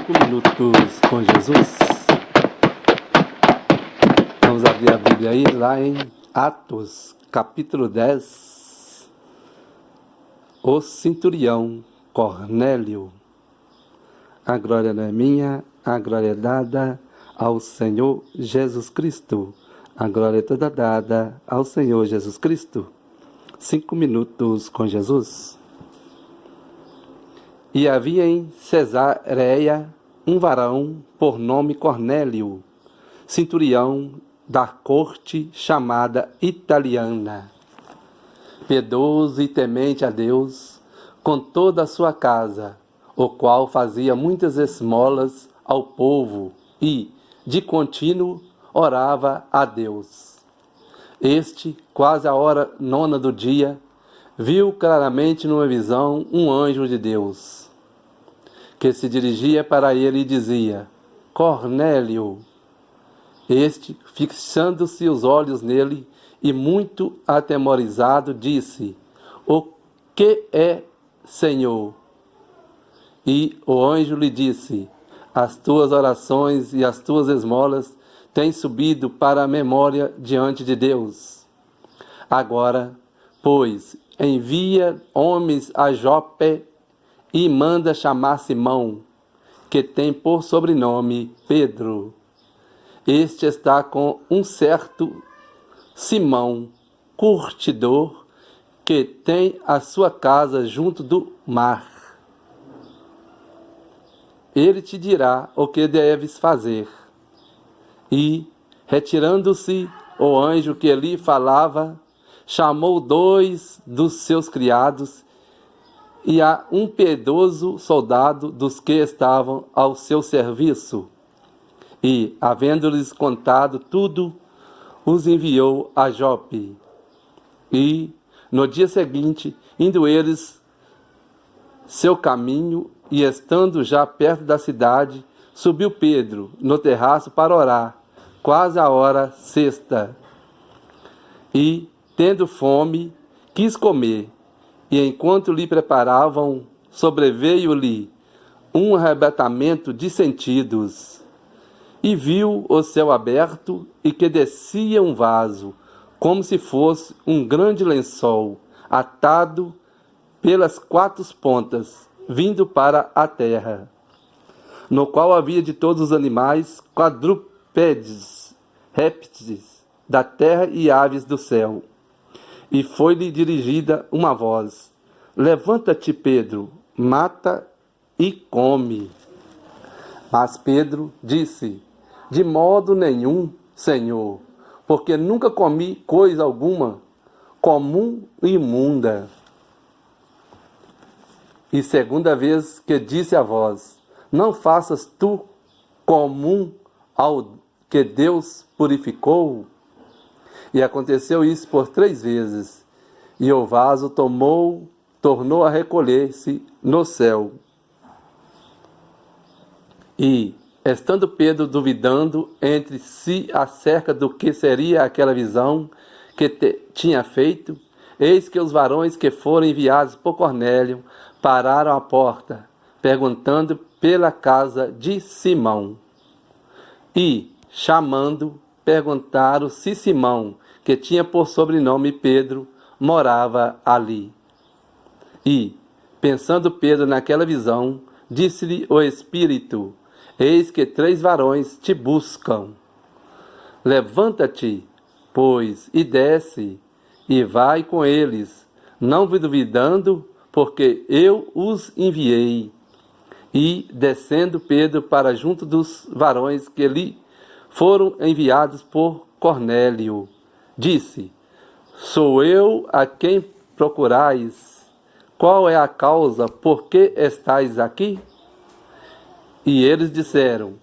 5 minutos com Jesus. Vamos abrir a Bíblia aí, lá em Atos, capítulo 10. O centurião Cornélio. A glória não é minha, a glória é dada ao Senhor Jesus Cristo. A glória é toda dada ao Senhor Jesus Cristo. 5 minutos com Jesus. E havia em Cesareia um varão por nome Cornélio, centurião da corte chamada italiana, piedoso e temente a Deus, com toda a sua casa, o qual fazia muitas esmolas ao povo e, de contínuo, orava a Deus. Este, quase à hora 9 do dia, viu claramente numa visão um anjo de Deus, que se dirigia para ele e dizia: Cornélio. Este, fixando-se os olhos nele e muito atemorizado, disse: O que é, Senhor? E o anjo lhe disse: As tuas orações e as tuas esmolas têm subido para a memória diante de Deus. Agora, pois, envia homens a Jope e manda chamar Simão, que tem por sobrenome Pedro. Este está com um certo Simão, curtidor, que tem a sua casa junto do mar. Ele te dirá o que deves fazer. E, retirando-se o anjo que lhe falava, chamou 2 dos seus criados e a um piedoso soldado dos que estavam ao seu serviço. E, havendo-lhes contado tudo, os enviou a Jope. E, no dia seguinte, indo eles seu caminho e estando já perto da cidade, subiu Pedro no terraço para orar, quase a hora 6. E, tendo fome, quis comer. E enquanto lhe preparavam, sobreveio-lhe um arrebatamento de sentidos. E viu o céu aberto e que descia um vaso, como se fosse um grande lençol, atado pelas 4 pontas, vindo para a terra, no qual havia de todos os animais, quadrúpedes, répteis da terra e aves do céu. E foi-lhe dirigida uma voz: Levanta-te, Pedro, mata e come. Mas Pedro disse: De modo nenhum, Senhor, porque nunca comi coisa alguma comum e imunda. E segunda vez que disse a voz: Não faças tu comum ao que Deus purificou? E aconteceu isso por 3 vezes, e o vaso tornou a recolher-se no céu. E, estando Pedro duvidando entre si acerca do que seria aquela visão que tinha feito, eis que os varões que foram enviados por Cornélio pararam à porta, perguntando pela casa de Simão. E, chamando, perguntaram se Simão, que tinha por sobrenome Pedro, morava ali. E, pensando Pedro naquela visão, disse-lhe o Espírito: Eis que 3 varões te buscam. Levanta-te, pois, e desce, e vai com eles, não duvidando, porque eu os enviei. E, descendo Pedro para junto dos varões que lhe foram enviados por Cornélio, disse: Sou eu a quem procurais? Qual é a causa por que estáis aqui? E eles disseram: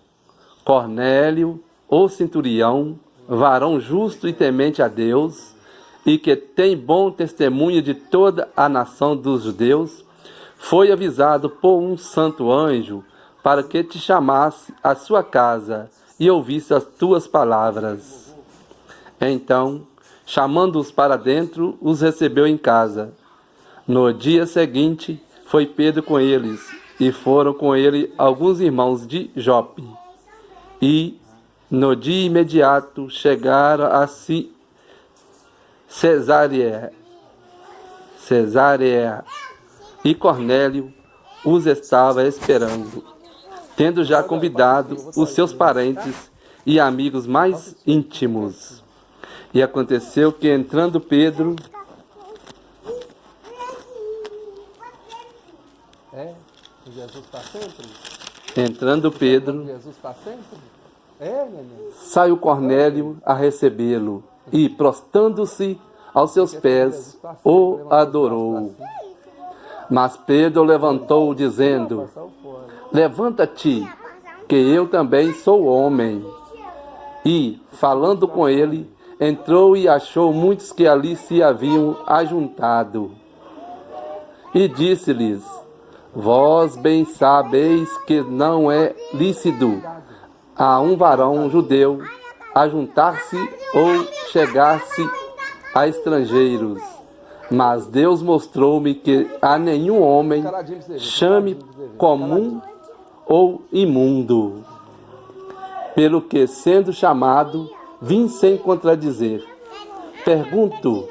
Cornélio, o centurião, varão justo e temente a Deus, e que tem bom testemunho de toda a nação dos judeus, foi avisado por um santo anjo para que te chamasse à sua casa e ouvisse as tuas palavras. Então, chamando-os para dentro, os recebeu em casa. No dia seguinte, foi Pedro com eles, E foram com ele alguns irmãos de Jope. E, no dia imediato, chegaram a Cesareia. E Cornélio os estava esperando, tendo já convidado os seus parentes e amigos mais íntimos. E aconteceu que, entrando Pedro... Jesus está sempre? Entrando Pedro, Jesus está sempre? saiu Cornélio a recebê-lo e, prostrando-se aos seus pés, o adorou. Mas Pedro levantou, dizendo: levanta-te, que eu também sou homem. E, falando com ele, entrou e achou muitos que ali se haviam ajuntado. E disse-lhes: vós bem sabeis que não é lícito a um varão judeu ajuntar-se ou chegar-se a estrangeiros. Mas Deus mostrou-me que a nenhum homem chame comum ou imundo. Pelo que, sendo chamado, vim sem contradizer. Pergunto,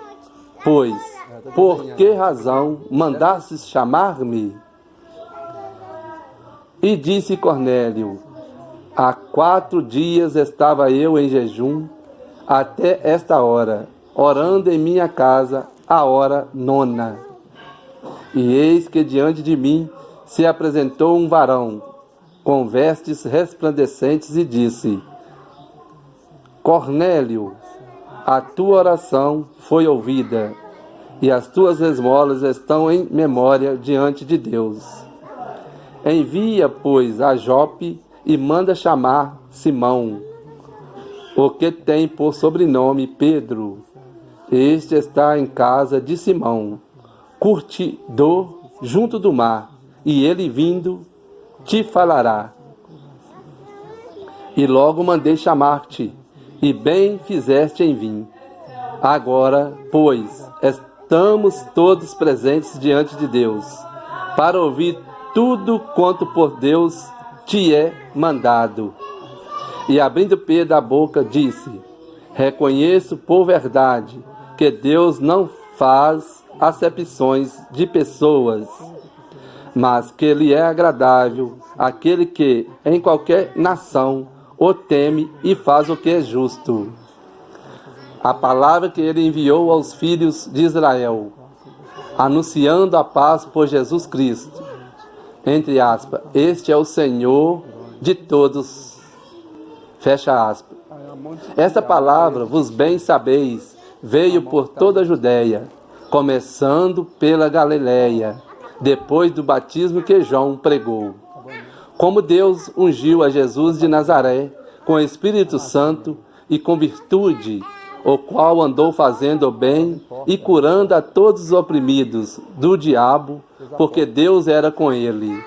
pois, por que razão mandastes chamar-me? E disse Cornélio: há 4 dias estava eu em jejum até esta hora, orando em minha casa a hora 9. E eis que diante de mim se apresentou um varão, com vestes resplandecentes, e disse: Cornélio, a tua oração foi ouvida, e as tuas esmolas estão em memória diante de Deus. Envia, pois, a Jope e manda chamar Simão, o que tem por sobrenome Pedro. Este está em casa de Simão, curtidor junto do mar, e ele vindo te falará. E logo mandei chamar-te, e bem fizeste em vir. Agora, pois, estamos todos presentes diante de Deus, para ouvir tudo quanto por Deus te é mandado. E abrindo Pedro a boca, disse: reconheço por verdade que Deus não faz acepções de pessoas, mas que lhe é agradável aquele que em qualquer nação o teme e faz o que é justo. A palavra que ele enviou aos filhos de Israel, anunciando a paz por Jesus Cristo. Entre aspas, este é o Senhor de todos. Fecha aspas. Esta palavra, vos bem sabeis, veio por toda a Judéia, começando pela Galileia, depois do batismo que João pregou. Como Deus ungiu a Jesus de Nazaré com o Espírito Santo e com virtude, o qual andou fazendo o bem e curando a todos os oprimidos do diabo, porque Deus era com ele.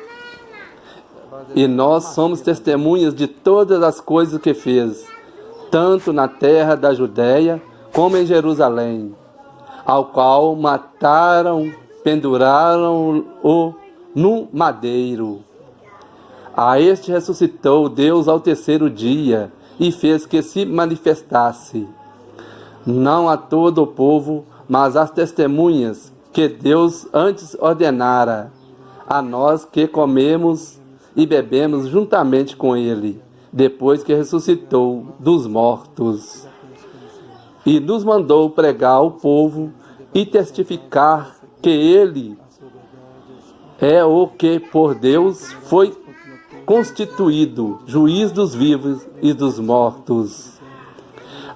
E nós somos testemunhas de todas as coisas que fez, tanto na terra da Judéia como em Jerusalém, ao qual mataram, penduraram-o no madeiro. A este ressuscitou Deus ao 3º dia e fez que se manifestasse, não a todo o povo, mas às testemunhas que Deus antes ordenara, a nós que comemos e bebemos juntamente com ele, depois que ressuscitou dos mortos. E nos mandou pregar ao povo e testificar que ele é o que por Deus foi constituído juiz dos vivos e dos mortos.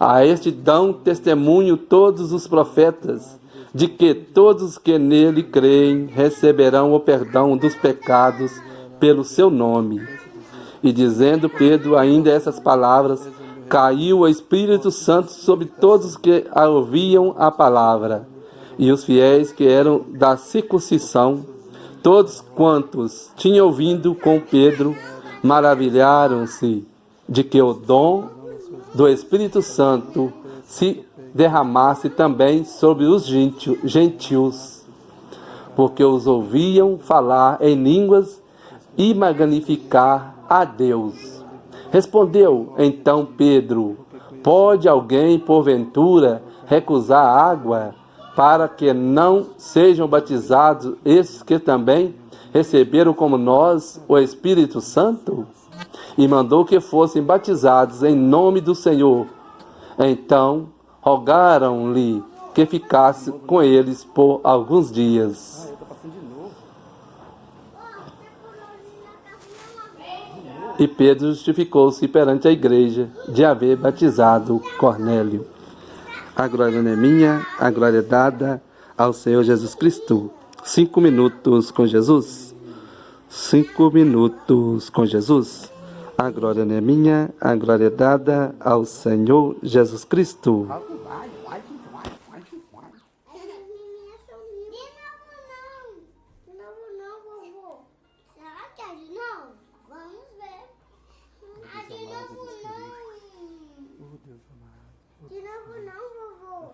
A este dão testemunho todos os profetas, de que todos que nele creem receberão o perdão dos pecados pelo seu nome. E dizendo Pedro ainda essas palavras, caiu o Espírito Santo sobre todos os que ouviam a palavra. E os fiéis que eram da circuncisão, todos quantos tinham ouvido com Pedro, maravilharam-se de que o dom do Espírito Santo se derramasse também sobre os gentios, porque os ouviam falar em línguas e magnificar a Deus. Respondeu então Pedro: pode alguém, porventura, recusar a água para que não sejam batizados esses que também receberam como nós o Espírito Santo? E mandou que fossem batizados em nome do Senhor. Então rogaram-lhe que ficasse com eles por alguns dias. E Pedro justificou-se perante a igreja de haver batizado Cornélio. A glória não é minha, a glória é dada ao Senhor Jesus Cristo. 5 minutos com Jesus. 5 minutos com Jesus. A glória não é minha, a glória é dada ao Senhor Jesus Cristo. A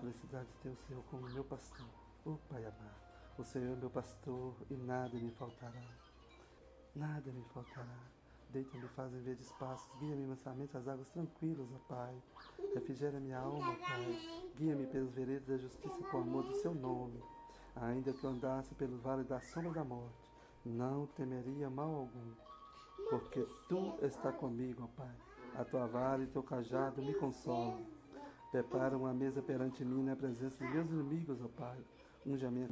felicidade de ter o Senhor como meu pastor. Pai amado, o Senhor é meu pastor e nada me faltará. Nada me faltará. Deita-me e faz em verdes passos. Guia-me mansamente às águas tranquilas, ó Pai. Refrigera minha alma, Pai. Guia-me pelos veredas da justiça por amor do seu nome. Ainda que eu andasse pelo vale da sombra da morte, não temeria mal algum. Porque tu está comigo, ó Pai. A tua vara e teu cajado me consolam. Prepara uma mesa perante mim na presença de meus inimigos, ó Pai. Unge a minha